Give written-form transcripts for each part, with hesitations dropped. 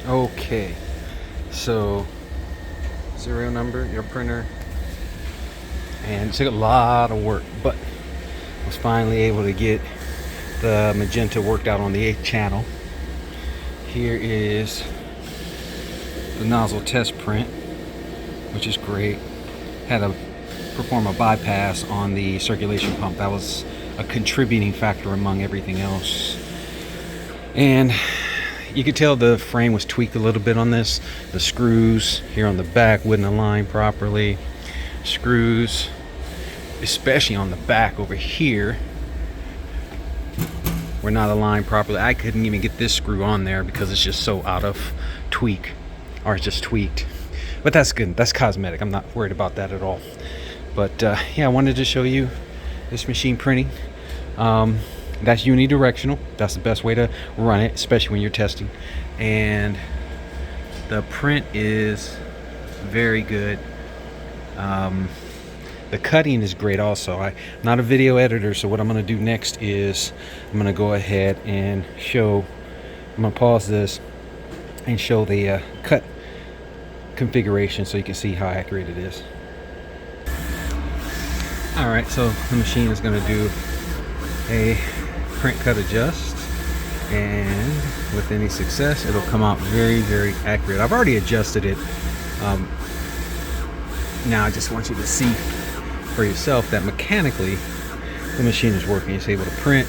Okay, so serial number, your printer, and it took a lot of work, but I was finally able to get the magenta worked out on the 8th channel. Here is the nozzle test print, which is great. Had to perform a bypass on the circulation pump. That was a contributing factor among everything else. And you could tell the frame was tweaked a little bit on this. The screws here on the back wouldn't align properly. Screws, especially on the back over here, were not aligned properly. I couldn't even get this screw on there because it's just so out of tweak, or it's just tweaked. But that's good. That's cosmetic. I'm not worried about that at all. But yeah, I wanted to show you this machine printing. That's unidirectional. That's the best way to run it, especially when you're testing. And the print is very good. The cutting is great also. I'm not a video editor, so what I'm going to do next is I'm going to go ahead and show, I'm going to pause this and show the cut configuration so you can see how accurate it is. Alright, so the machine is going to do a print cut adjust, and with any success it'll come out very accurate. I've already adjusted it. Now I just want you to see for yourself that mechanically the machine is working. It's able to print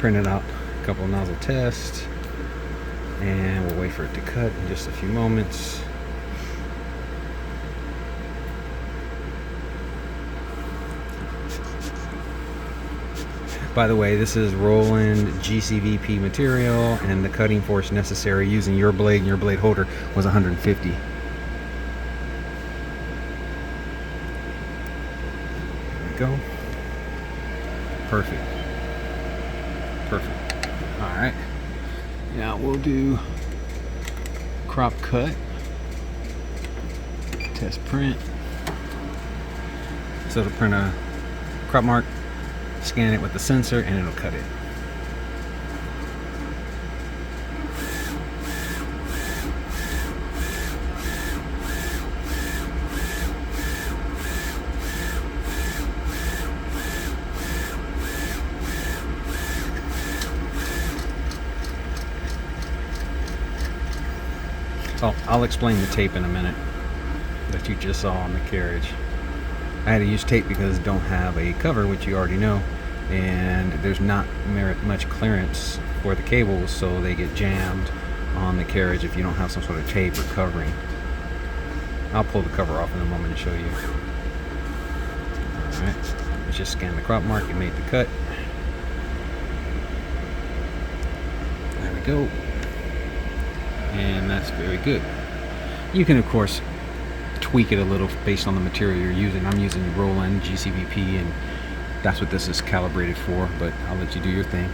it out. A couple of nozzle tests, and we'll wait for it to cut in just a few moments. By the way, this is Roland GCVP material, and the cutting force necessary using your blade and your blade holder was 150. There we go. Perfect. All right. Now we'll do crop cut, test print. So to print a crop mark, scan it with the sensor and it'll cut it. Oh, I'll explain the tape in a minute that you just saw on the carriage. I had to use tape because I don't have a cover, which you already know, and there's not much clearance for the cables, so they get jammed on the carriage if you don't have some sort of tape or covering. I'll pull the cover off in a moment and show you. Alright, let's just scan the crop mark. It made the cut. There we go. And that's very good. You can of course tweak it a little based on the material you're using. I'm using Roland GCVP, and that's what this is calibrated for, but I'll let you do your thing.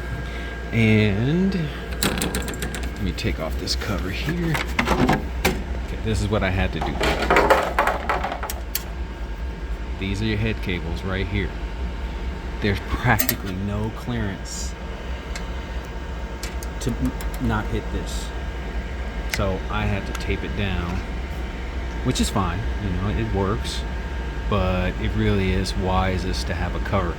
And let me take off this cover here. Okay, this is what I had to do. These are your head cables right here. There's practically no clearance to not hit this. So I had to tape it down, which is fine, you know, it works, but it really is wisest to have a cover.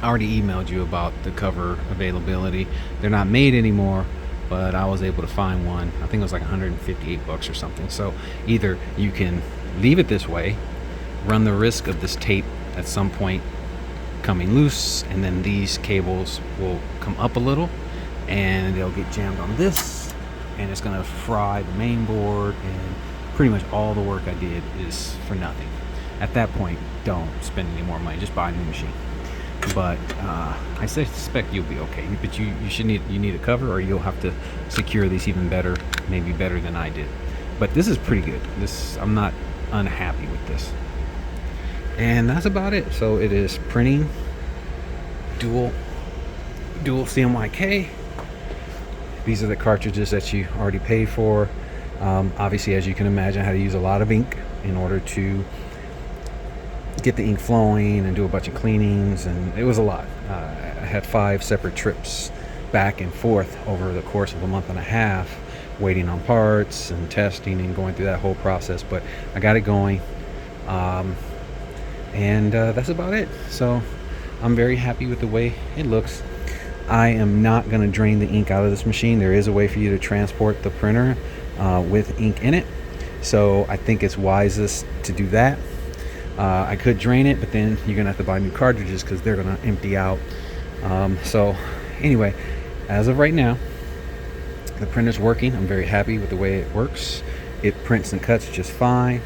I already emailed you about the cover availability. They're not made anymore, but I was able to find one. I think it was like 158 bucks or something. So either you can leave it this way, run the risk of this tape at some point coming loose, and then these cables will come up a little and they'll get jammed on this, and it's going to fry the main board, and pretty much all the work I did is for nothing. At that point, don't spend any more money, just buy a new machine. But I suspect you'll be okay. But you need a cover, or you'll have to secure these even better, maybe better than I did. But this is pretty good. I'm not unhappy with this. And that's about it. So it is printing, dual CMYK. These are the cartridges that you already paid for. Obviously, as you can imagine, I had to use a lot of ink in order to get the ink flowing and do a bunch of cleanings, and it was a lot. I had 5 separate trips back and forth over the course of a month and a half waiting on parts and testing and going through that whole process. But I got it going, and that's about it. So I'm very happy with the way it looks. I am not going to drain the ink out of this machine. There is a way for you to transport the printer with ink in it, so I think it's wisest to do that. I could drain it, but then you're gonna have to buy new cartridges because they're gonna empty out. So anyway, as of right now, the printer's working. I'm very happy with the way it works. It prints and cuts just fine,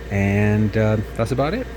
and that's about it.